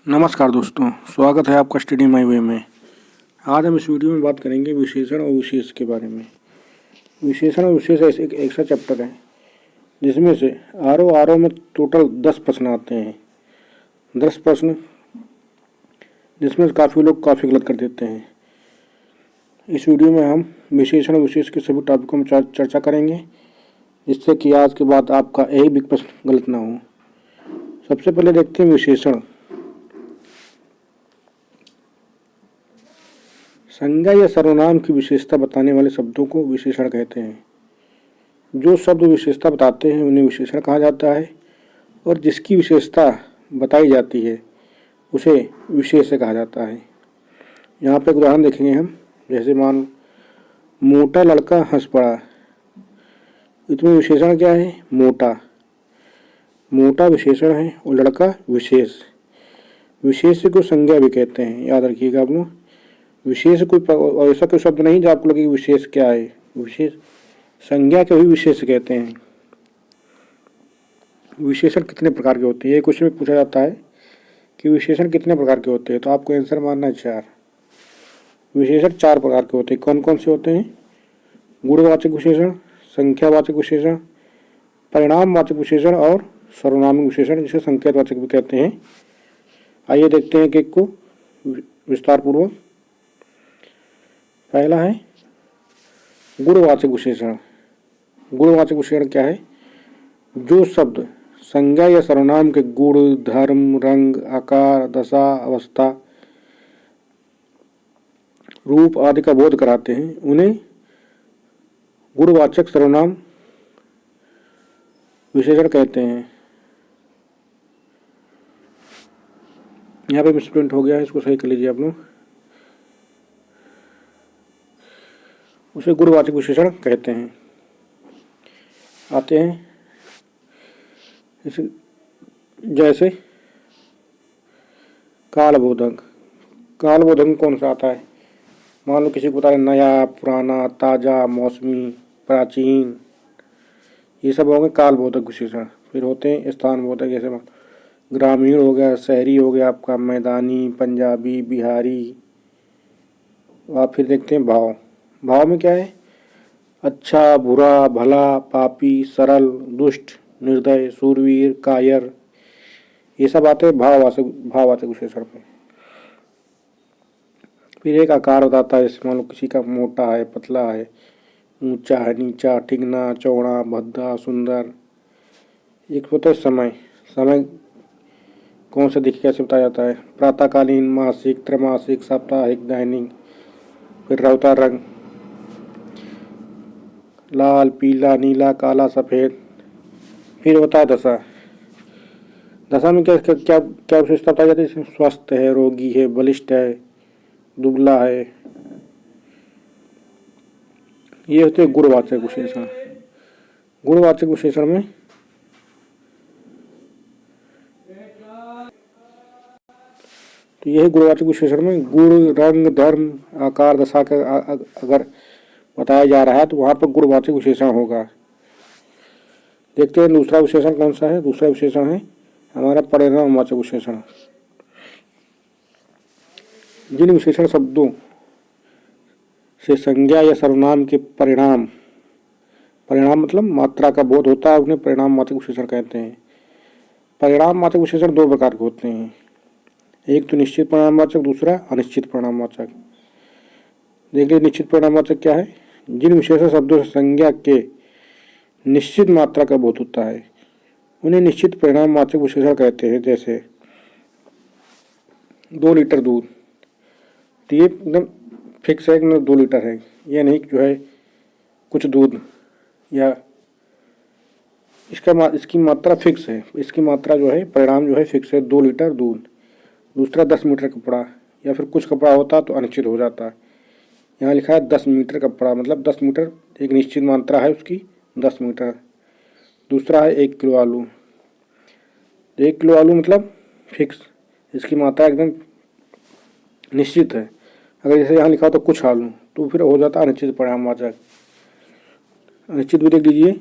नमस्कार दोस्तों, स्वागत है आपका स्टडी माई वे में। आज हम इस वीडियो में बात करेंगे विशेषण और विशेष के बारे में। विशेषण और विशेष एक ऐसा चैप्टर है जिसमें से आर ओ में टोटल 10 प्रश्न आते हैं। 10 प्रश्न जिसमें से काफ़ी लोग काफ़ी गलत कर देते हैं। इस वीडियो में हम विशेषण और विशेष के सभी टॉपिकों में चर्चा करेंगे, जिससे कि आज के बाद आपका एक भी प्रश्न गलत ना हो। सबसे पहले देखते हैं विशेषण। संज्ञा या सर्वनाम की विशेषता बताने वाले शब्दों को विशेषण कहते हैं। जो शब्द विशेषता बताते हैं उन्हें विशेषण कहा जाता है, और जिसकी विशेषता बताई जाती है उसे विशेष्य कहा जाता है। यहाँ पे एक उदाहरण देखेंगे हम। जैसे मान मोटा लड़का हंस पड़ा, इसमें विशेषण क्या है? मोटा। मोटा विशेषण है और लड़का विशेष। विशेष्य को संज्ञा भी कहते हैं, याद रखिएगा आप लोग। विशेष कोई ऐसा कोई शब्द नहीं जो आपको लगे विशेष क्या है। विशेष संज्ञा के भी विशेष कहते हैं। विशेषण कितने प्रकार के होते हैं, ये क्वेश्चन में पूछा जाता है कि विशेषण कितने प्रकार के होते हैं, तो आपको आंसर मानना है 4। विशेषण 4 प्रकार के होते हैं। कौन कौन से होते हैं? गुणवाचक विशेषण, संख्यावाचक विशेषण, परिणामवाचक विशेषण और सर्वनामिक विशेषण, जिसे संकेतवाचक भी कहते हैं। आइए देखते हैं एक को विस्तार पूर्वक। पहला है गुणवाचक विशेषण। गुणवाचक विशेषण क्या है? जो शब्द संज्ञा या सर्वनाम के गुण, धर्म, रंग, आकार, दशा, अवस्था, रूप आदि का बोध कराते हैं उन्हें गुणवाचक सर्वनाम विशेषण कहते हैं। यहाँ पे मिसप्रिंट हो गया है, इसको सही कर लीजिए आप लोग। उसे गुणवाचक विशेषण कहते हैं। आते हैं जैसे कालबोधक। कालबोधक में कौन सा आता है? मान लो किसी को बता रहे नया, पुराना, ताज़ा, मौसमी, प्राचीन, ये सब हो गए कालबोधक विशेषण। फिर होते हैं स्थानबोधक, जैसे ग्रामीण हो गया, शहरी हो गया आपका, मैदानी, पंजाबी, बिहारी। आप फिर देखते हैं भाव। भाव में क्या है? अच्छा, बुरा, भला, पापी, सरल, दुष्ट, निर्दय, सूरवीर, कायर, ये सब आते हैं भाववाचक विशेषण में। फिर एक आकार बताता है, जैसे मान लो किसी का मोटा है, पतला है, ऊंचा है, नीचा, ठिगना, चौड़ा, भद्दा, सुंदर। एक होता है समय। समय कौन से दिखे कैसे बताया जाता है? प्रातःकालीन, मासिक, त्रैमासिक, साप्ताहिक, दैनिक। फिर रौता रंग, लाल, पीला, नीला, काला, सफ़ेद। फिर होता है दशा। दशा में क्या क्या क्या विशेषता बताई जाती है? स्वस्थ है, रोगी है, बलिष्ठ है, दुबला है। ये होते हैं गुणवाचक विशेषण। गुणवाचक विशेषण में तो यही गुणवाचक विशेषण में गुण, रंग, धर्म, आकार, दशा का अगर बताया जा रहा है तो वहाँ पर गुणवाचक विशेषण होगा। देखते हैं दूसरा विशेषण कौन सा है। दूसरा विशेषण है हमारा परिणामवाचक विशेषण। जिन विशेषण शब्दों से संज्ञा या सर्वनाम के परिणाम मतलब मात्रा का बोध होता है उन्हें परिणामवाचक विशेषण कहते हैं। परिणामवाचक विशेषण 2 प्रकार के होते हैं। एक तो निश्चित परिणामवाचक, दूसरा अनिश्चित परिणामवाचक। देखिए निश्चित परिणामवाचक क्या है? जिन विशेषण शब्दों से संज्ञा के निश्चित मात्रा का बोध होता है उन्हें निश्चित परिणामवाचक विशेषण कहते हैं। जैसे 2 लीटर दूध, तो ये एकदम फिक्स है कि 2 लीटर है, यह नहीं जो है कुछ दूध, या इसकी मात्रा फिक्स है। इसकी मात्रा जो है परिणाम जो है फिक्स है, 2 लीटर दूध। दूसरा 10 मीटर कपड़ा, या फिर कुछ कपड़ा होता तो अनिश्चित हो जाता है। यहाँ लिखा है 10 मीटर कपड़ा, मतलब 10 मीटर एक निश्चित मात्रा है उसकी, 10 मीटर। दूसरा है 1 किलो आलू। 1 किलो आलू मतलब फिक्स, इसकी मात्रा एकदम निश्चित है। अगर जैसे यहाँ लिखा हो तो कुछ आलू, तो फिर हो जाता है अनिश्चित परिणामवाचक। अनिश्चित भी देख लीजिए,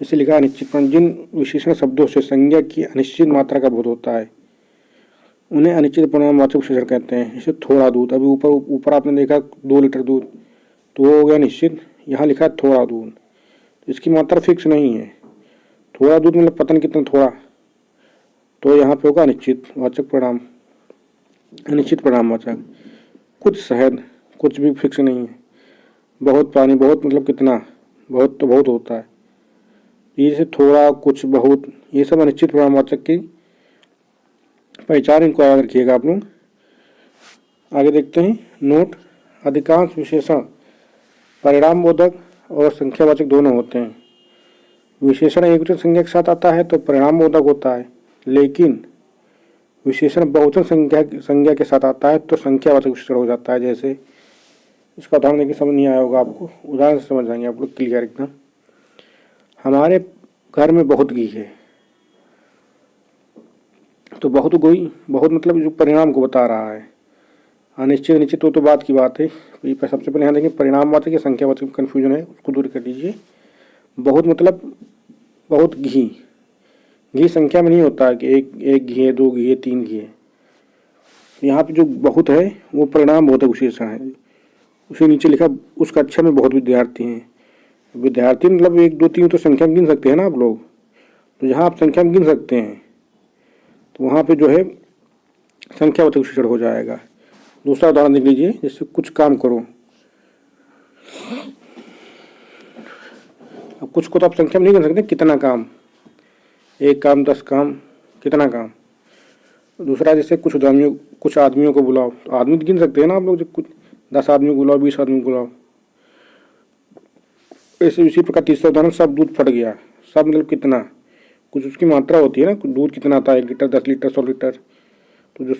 इसे लिखा है अनिश्चित। जिन विशेषण शब्दों से संज्ञा की अनिश्चित मात्रा का बोध होता है उन्हें अनिश्चित परिणामवाचक विशेषण कहते हैं। जैसे थोड़ा दूध, अभी ऊपर ऊपर आपने देखा 2 लीटर दूध, तो वो हो गया निश्चित। यहाँ लिखा है थोड़ा दूध, तो इसकी मात्रा फिक्स नहीं है। थोड़ा दूध मतलब पता नहीं कितना थोड़ा, तो यहाँ पे होगा अनिश्चित वाचक परिणाम, अनिश्चित परिणामवाचक। कुछ शहद, कुछ भी फिक्स नहीं है। बहुत पानी, बहुत मतलब कितना, बहुत तो बहुत होता है। ये जैसे थोड़ा, कुछ, बहुत, ये सब अनिश्चित परिणामवाचक की पहचान, इनको याद रखिएगा आप लोग। आगे देखते हैं नोट। अधिकांश विशेषण परिणाम बोधक और संख्यावाचक दोनों होते हैं। विशेषण एकवचन संज्ञा के साथ आता है तो परिणाम बोधक होता है, लेकिन विशेषण बहुवचन संज्ञा के साथ आता है तो संख्यावाचक विशेषण हो जाता है। जैसे इसका उदाहरण देखिए, समझ नहीं आया होगा आपको, उदाहरण से समझ जाएंगे आप लोग क्लियर एकदम। हमारे घर में बहुत घी है, तो बहुत घी, बहुत मतलब जो परिणाम को बता रहा है। अनिश्चित निश्चित तो बात की बात है। सबसे पहले यहाँ देखें परिणामवाचक या संख्यावाचक कन्फ्यूजन है, उसको दूर कर दीजिए। बहुत मतलब बहुत घी, घी संख्या में नहीं होता है कि एक घी है, 2 घी है, 3 घी है। यहाँ पे जो बहुत है वो परिणाम बोधक विशेषण है। उसे नीचे लिखा उस कक्षा में बहुत विद्यार्थी हैं। विद्यार्थी मतलब 1 2 3 तो संख्या में गिन सकते हैं ना आप लोग, तो जहाँ आप संख्या में गिन सकते हैं तो वहाँ पे जो है संख्यावाचक विशेषण हो जाएगा। दूसरा उदाहरण देख लीजिए, जैसे कुछ काम करो। अब कुछ को तो आप संख्या में नहीं गिन सकते, कितना काम, 1 काम, 10 काम, कितना काम। दूसरा जैसे कुछ आदमियों को बुलाओ, तो आदमी तो गिन सकते हैं ना आप लोग, जब कुछ 10 आदमी को बुलाओ, 20 आदमी को बुलाओ। ऐसे इसी प्रकार तीसरा उदाहरण, सब दूध फट गया। सब मतलब कितना, कुछ उसकी मात्रा होती है ना, दूध कितना आता है, 1 लीटर, 10 लीटर, 100 लीटर। तो जो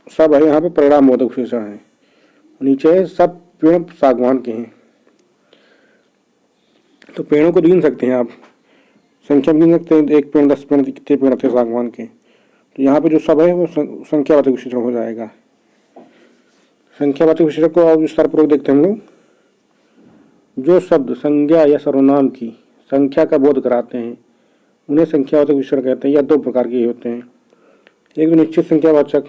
सब है यहाँ पे परिणाम बोधक विशेषण है। नीचे है सब पेड़ सागवान के हैं, तो पेड़ों को गिन सकते हैं आप, संख्या में गिन सकते हैं, 1 पेड़, 10 पेड़, कितने पेड़ थे सागवान के। तो यहाँ पे जो सब है वो संख्यावाचक विशेषण हो जाएगा। संख्यावाचक विशेषण को और विस्तार पूर्वक देखते हैं हम लोग। जो शब्द संज्ञा या सर्वनाम की संख्या का बोध कराते हैं उन्हें संख्यावाचक विशेषण कहते हैं। या 2 प्रकार के होते हैं। एक तो निश्चित संख्यावाचक।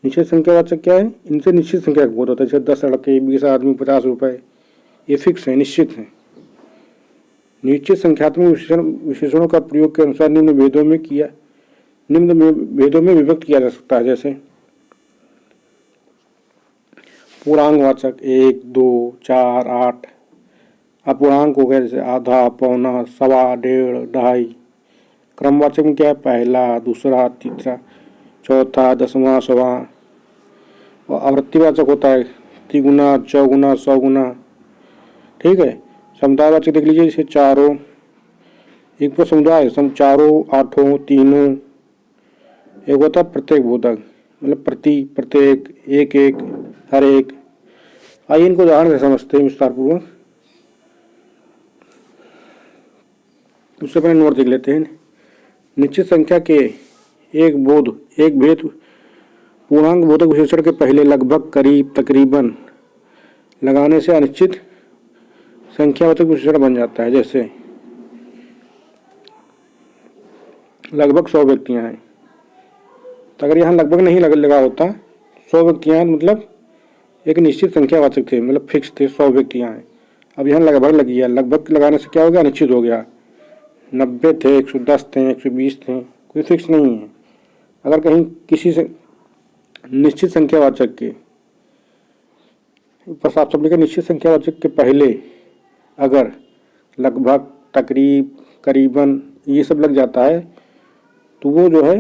निश्चित संख्यावाचक क्या है, इनसे निश्चित संख्या का बोध होता है। जैसे 10 लड़के, 20 आदमी, 50 रुपए, ये फिक्स है, निश्चित है। निश्चित संख्यात्मक विशेषणों का प्रयोग के अनुसार निम्न भेदों में विभक्त किया जा सकता है। जैसे पूर्णांकवाचक 1 2 4 8। अपूर्णांक हो गया जैसे आधा, पौना, सवा, डेढ़, ढाई। क्रमवाचक में क्या है, पहला, दूसरा, तीसरा, चौथा, 10वां, 100वां। और आवृत्तिवाचक होता है तिगुना, चौगुना, 100 गुना। ठीक है। समुदायवाचक देख लीजिए, जैसे चारों, एक पर समुदाय, चारों, आठों, तीनों। एक होता है प्रत्येक बोधक, मतलब प्रति, प्रत्येक, एक एक, हर एक। आइए इनको उदाहरण से समझते हैं विस्तार पूर्वक। उससे पहले नोट देख लेते हैं। निश्चित संख्या के एक भेद पूर्णांक बोधक विशेषण के पहले लगभग, करीब, तकरीबन लगाने से अनिश्चित संख्यावाचक विशेषण बन जाता है। जैसे लगभग 100 व्यक्तियां हैं, तो अगर यहाँ लगभग नहीं लगा होता, 100 व्यक्तियां मतलब एक निश्चित संख्यावाचक थे, मतलब फिक्स थे, 100 व्यक्तियां हैं। अब यहाँ लगभग लगी है, लगभग लगाने से क्या हो गया, अनिश्चित हो गया। 90 थे, 110 थे, 120 थे, कोई फिक्स नहीं है। अगर कहीं किसी से निश्चित संख्यावाचक के ऊपर साफ साफ लिखा, निश्चित संख्यावाचक के पहले अगर लगभग, तकरीब, करीबन ये सब लग जाता है तो वो जो है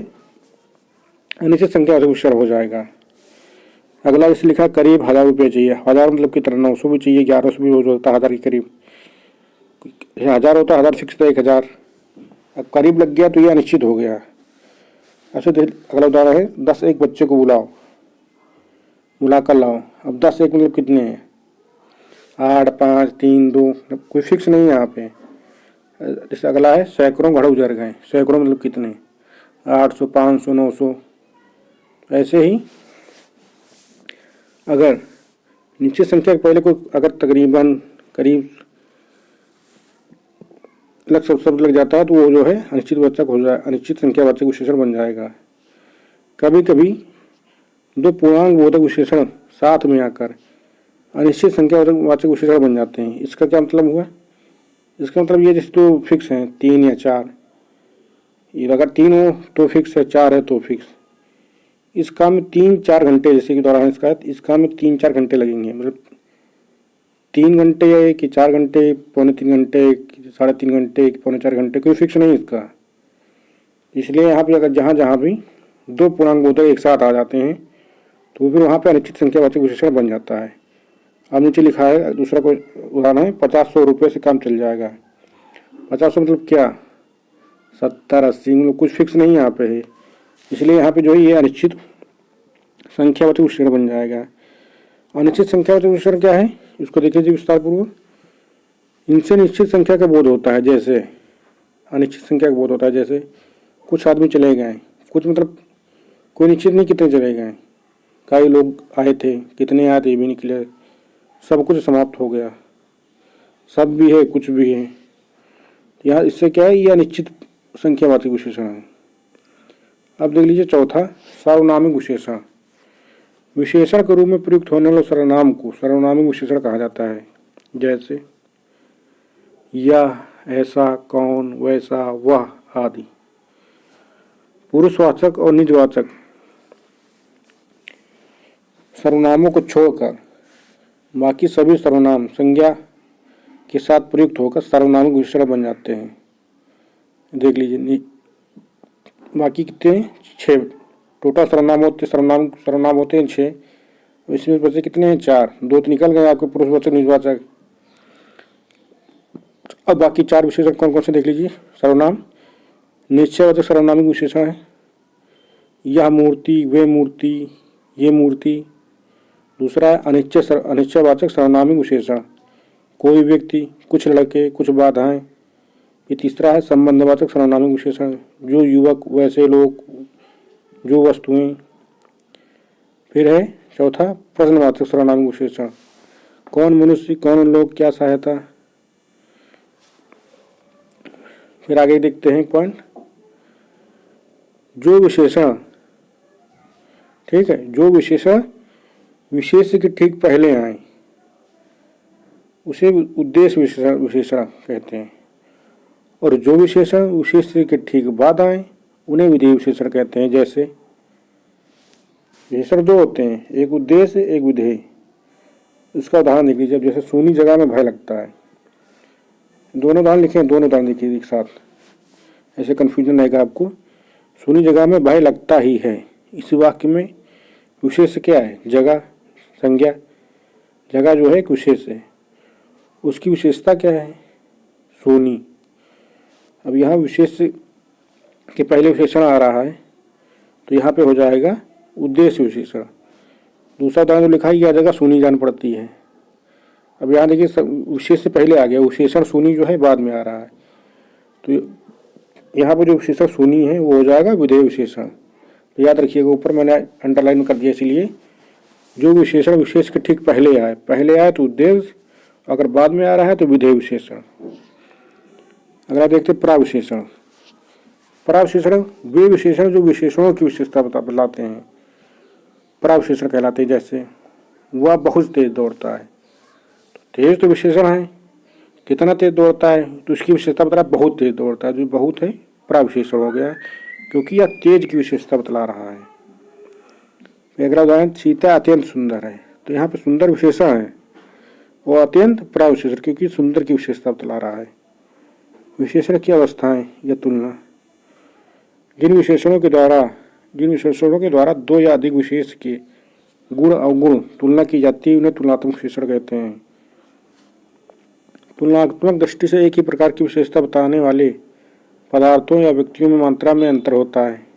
अनिश्चित संख्यावाचक विशेषण हो जाएगा। अगला जैसे लिखा करीब 1000 रुपये चाहिए। 1000 मतलब कितना, 900 भी चाहिए, 1100 भी हो सकता है, 1000 के करीब। 1000 होता है, 1000 फिक्स था, 1000। अब करीब लग गया तो ये अनिश्चित हो गया। अच्छा अगला उदाहरण है 10 एक बच्चे को बुला कर लाओ। अब 10 एक मतलब कितने हैं, 8 5 3 2, कोई फिक्स नहीं है यहाँ पे। जैसे अगला है सैकड़ों घड़े उजड़ गए। सैकड़ों मतलब कितने, 800 500 900। ऐसे ही अगर निश्चित संख्या के पहले कोई अगर तकरीबन, करीब शब्द लग जाता है तो वो जो है अनिश्चित संख्यावाचक विशेषण बन जाएगा। कभी कभी दो पूर्णांक बोधक विशेषण साथ में आकर अनिश्चित संख्या वाचक विशेषण बन जाते हैं। इसका क्या मतलब हुआ? इसका मतलब ये जैसे दो फिक्स हैं 3 या 4, अगर 3 हो तो फिक्स है, 4 है तो फिक्स। इस काम में 3-4 घंटे, जैसे कि दौरान इस काम में 3-4 घंटे लगेंगे, मतलब 3 घंटे कि 4 घंटे, पौने 3 घंटे, 3.5 घंटे, पौने 4 घंटे, कोई फिक्स नहीं इसका। इसलिए यहाँ पे अगर जहाँ भी दो पूर्णांक बोधक एक साथ आ जाते हैं तो फिर वहाँ पे अनिश्चित संख्यावाचक विशेषण बन जाता है। अब नीचे लिखा है दूसरा कोई उदाहरण है, 50-100 रुपये से काम चल जाएगा। 50 मतलब क्या? 70-80, मतलब कुछ फिक्स नहीं यहाँ पे है। इसलिए यहाँ पे जो है ये अनिश्चित संख्यावाचक विशेषण बन जाएगा। अनिश्चित संख्यावाचक विशेषण क्या है, इसको देख लीजिए विस्तार पूर्वक। इनसे निश्चित संख्या का बोध होता है, जैसे अनिश्चित संख्या का बोध होता है, जैसे कुछ आदमी चले गए, कुछ मतलब कोई निश्चित नहीं कितने चले गए, कई लोग आए थे, कितने आए थे ये भी निकले, सब कुछ समाप्त हो गया, सब भी है कुछ भी है। यहाँ इससे क्या है, यह अनिश्चित संख्यावाचक विशेषण है। अब देख लीजिए चौथा, सार्वनामिक विशेषण। विशेषण के रूप में प्रयुक्त होने वाले सर्वनाम को सार्वनामिक विशेषण कहा जाता है, जैसे यह, ऐसा, कौन, वैसा, वह आदि। पुरुषवाचक और निजवाचक सर्वनामों को छोड़कर बाकी सभी सर्वनाम संज्ञा के साथ प्रयुक्त होकर सार्वनामिक विशेषण बन जाते हैं। देख लीजिए बाकी कितने हैं? 6 टोटल सर्वनाम होते हैं 6, इसमें बचे कितने हैं? 4, 2 तो निकल गए आपके पुरुषवाचक निजवाचक। अब बाकी 4 विशेषण कौन कौन से देख लीजिए। सर्वनाम निश्चयवाचक सर्वनामिक विशेषण है, यह मूर्ति, वे मूर्ति, ये मूर्ति। दूसरा है अनिश्चयवाचक सर्वनामिक विशेषण, कोई व्यक्ति, कुछ लड़के, कुछ बाधाएं। ये तीसरा है संबंधवाचक सर्वनामिक विशेषण, जो युवक, वैसे लोग, जो वस्तुएं। फिर है चौथा प्रश्नवाचक सर्वनामिक विशेषण, कौन मनुष्य, कौन लोग, क्या सहायता। फिर आगे देखते हैं पॉइंट, जो विशेषण, ठीक है, जो विशेषण विशेष के ठीक पहले आए उसे उद्देश्य विशेषण कहते हैं, और जो विशेषण विशेष के ठीक बाद आए उन्हें विधेय विशेषण कहते हैं। जैसे विशेषण 2 होते हैं, एक उद्देश्य एक विधेय। इसका उदाहरण देख लीजिए, जैसे सूनी जगह में भय लगता है। दोनों उदाहरण लिखे, दोनों उदाहरण देखिए एक साथ, ऐसे कन्फ्यूजन रहेगा आपको। सूनी जगह में भय लगता ही है, इस वाक्य में विशेष क्या है? जगह, संज्ञा। जगह जो है एक विशेष है, उसकी विशेषता क्या है? सोनी। अब यहाँ विशेष के पहले विशेषण आ रहा है तो यहाँ पे हो जाएगा उद्देश्य विशेषण। दूसरा उदाहरण जो लिखा है, यह जगह सोनी जान पड़ती है। अब यहाँ देखिए विशेष से पहले आ गया, विशेषण सोनी जो है बाद में आ रहा है, तो यहाँ पर जो विशेषण सोनी है वो हो जाएगा विधेय विशेषण। तो याद रखिएगा, ऊपर मैंने अंडरलाइन कर दिया, इसलिए जो विशेषण विशेष के ठीक पहले आए तो उद्देश्य, अगर बाद में आ रहा है तो विधेय विशेषण। अगर आप देखते प्राविशेषण, प्राविशेषण वे विशेषण जो विशेषणों की विशेषता बतलाते हैं, प्राविशेषण कहलाते हैं। जैसे वह बहुत तेज दौड़ता है, तो तेज तो विशेषण है, कितना तेज दौड़ता है तो उसकी विशेषता बता रहा है बहुत तेज दौड़ता है, जो बहुत है प्राविशेषण हो गया, क्योंकि यह तेज की विशेषता बतला रहा है। अगला उदाहरण, सीता अत्यंत सुंदर है, तो यहाँ पे सुंदर विशेषण है और अत्यंत प्राविशेषण, क्योंकि सुंदर की विशेषता बतला रहा है। विशेषण की अवस्थाएं या तुलना, जिन विशेषणों के द्वारा 2 या अधिक विशेष के गुण अवगुण तुलना की जाती है उन्हें तुलनात्मक विशेषण कहते हैं। तुलनात्मक दृष्टि से एक ही प्रकार की विशेषता बताने वाले पदार्थों या व्यक्तियों में मात्रा में अंतर होता है।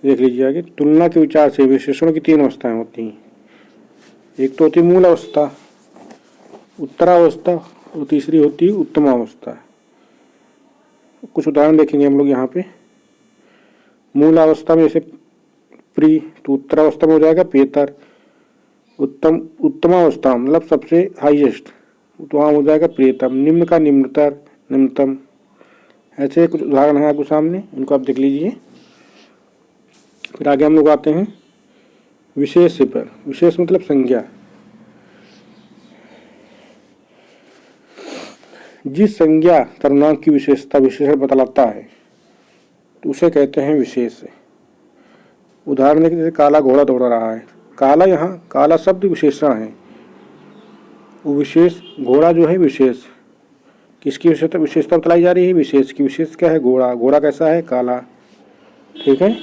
देख लीजिए आगे, तुलना के विचार से विशेषणों की 3 अवस्थाएं होती हैं। एक तो होती मूल अवस्था, उत्तरावस्था, और तीसरी होती है उत्तम अवस्था। कुछ उदाहरण देखेंगे हम लोग यहाँ पे। मूल अवस्था में जैसे प्री, तो उत्तरावस्था में हो जाएगा पेतर। उत्तमावस्था मतलब सबसे हाईएस्ट, तो वहाँ हो जाएगा प्रियतम। निम्न का निम्नतर, निम्नतम। ऐसे कुछ उदाहरण है आपके सामने, इनको आप देख लीजिए। फिर आगे हम लोग आते हैं विशेष पर। विशेष मतलब संज्ञा। जिस संज्ञा सर्वनाम की विशेषता विशेषण बतलाता है तो उसे कहते हैं विशेष। उदाहरण के जैसे काला घोड़ा दौड़ रहा है। काला, यहाँ काला शब्द विशेषण है, वो विशेष घोड़ा जो है विशेष। किसकी विशेषता बतलाई जा रही है? विशेष की। विशेष क्या है? घोड़ा। घोड़ा कैसा है? काला। ठीक है,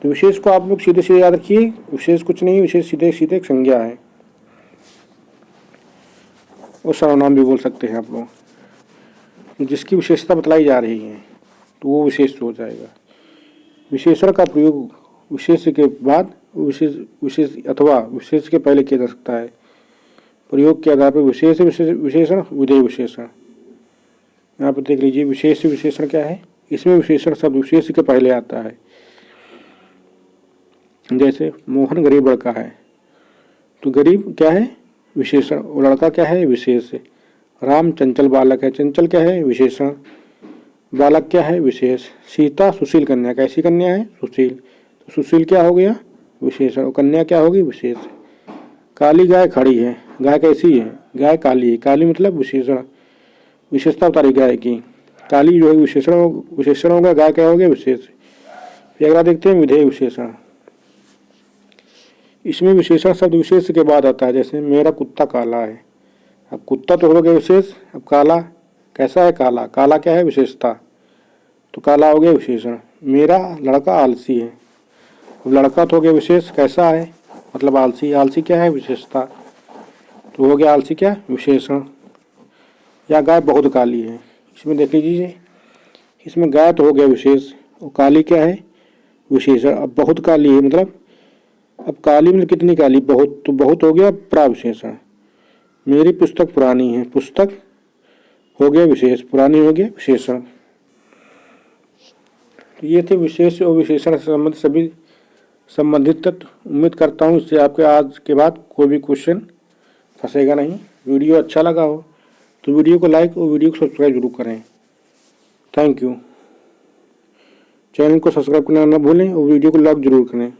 तो विशेष को आप लोग सीधे सीधे याद रखिए, विशेष कुछ नहीं, विशेष सीधे सीधे एक संज्ञा है, और सर्वनाम भी बोल सकते हैं आप लोग। जिसकी विशेषता बतलाई जा रही है तो वो विशेष हो जाएगा। विशेषण का प्रयोग विशेष के बाद विशेष अथवा विशेष के पहले किया जा सकता है। प्रयोग के आधार पर विशेषण विधेय विशेषण। यहाँ पर देख लीजिए, विशेष विशेषण क्या है? इसमें विशेषण शब्द विशेष के पहले आता है। जैसे मोहन गरीब लड़का है, तो गरीब क्या है? विशेषण। और लड़का क्या है? विशेष। राम चंचल बालक है, चंचल क्या है? विशेषण। बालक क्या है? विशेष। सीता सुशील कन्या, कैसी कन्या है? सुशील, तो सुशील क्या हो गया? विशेषण। और कन्या क्या होगी? विशेष। काली गाय खड़ी है, गाय कैसी है? गाय काली है, काली मतलब विशेषण, विशेषता उतारी गाय की। काली जो है विशेषण होगा, गाय क्या हो गया? विशेष। फिर अगला देखते हैं विधेय विशेषण। इसमें विशेषण शब्द विशेष के बाद आता है। जैसे मेरा कुत्ता काला है, अब कुत्ता तो हो गया विशेष, अब काला कैसा है? काला। काला क्या है? विशेषता, तो काला हो गया विशेषण। मेरा लड़का आलसी है, अब लड़का तो हो गया विशेष, कैसा है? मतलब आलसी। आलसी क्या है? विशेषता, तो हो गया आलसी क्या? विशेषण। या गाय बहुत काली है, इसमें देख लीजिए, इसमें गाय तो हो गया विशेष, और काली क्या है? विशेषण। अब बहुत काली है मतलब, अब काली मतलब कितनी काली? बहुत, तो बहुत हो गया प्राविशेषण। मेरी पुस्तक पुरानी है, पुस्तक हो गया विशेष, पुरानी हो गया विशेषण। तो ये थे विशेष और विशेषण से संबंधित सभी संबंधित तत्व। उम्मीद करता हूँ इससे आपके आज के बाद कोई भी क्वेश्चन फंसेगा नहीं। वीडियो अच्छा लगा हो तो वीडियो को लाइक और वीडियो को सब्सक्राइब जरूर करें। Thank you. चैनल को सब्सक्राइब करना ना भूलें और वीडियो को लाइक जरूर करें।